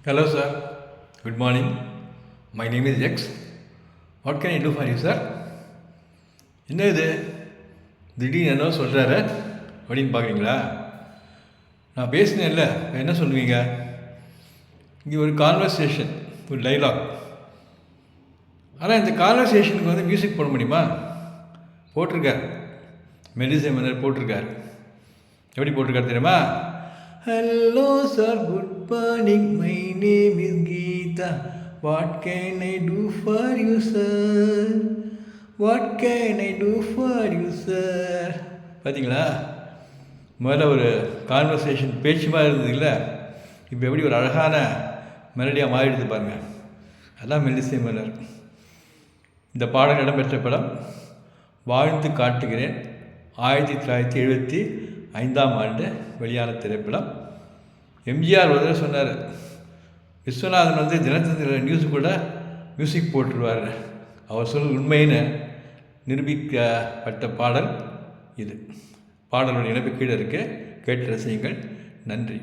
Hello, sir. Good morning. My name is X. What can I do for you, sir? என்ன இது திடீர்னு என்ன சொல்கிறாரு அப்படின்னு பார்க்குறீங்களா? நான் பேசினேன்ல, என்ன சொல்லுவீங்க? இங்கே ஒரு கான்வர்சேஷன், ஒரு டைலாக். ஆனால் இந்த கான்வர்சேஷனுக்கு வந்து மியூசிக் போட முடியுமா? போட்டிருக்கார். மெல்லிசை மன்னர் போட்டிருக்கார். எப்படி போட்டிருக்காரு தெரியுமா? Hello sir, good morning, my name is Geetha. What can I do for you sir? What can I do for you sir? பார்த்தீங்களா? முதல்ல ஒரு கான்வர்சேஷன் பேச்சு மாதிரி இருந்தது இல்லை, இப்போ எப்படி ஒரு அழகான மெலடியாக மாறிடுது பாருங்கள். அதான் மெல்லிசை மன்னர். இந்த பாடல் இடம்பெற்ற படம் வாழ்ந்து காட்டுகிறேன். 1975 வெளியான திரைப்படம். எம்ஜிஆர் ஒரு தடவை சொன்னார், விஸ்வநாதன் வந்து தினத்தந்திர நியூஸ் கூட மியூசிக் போட்டுருவார். அவர் சொல்வது உண்மைன்னு நிரூபிக்கப்பட்ட பாடல் இது. பாடலுடைய இணைப்பு கீழே இருக்க கேட்டு ரசியுங்கள். நன்றி.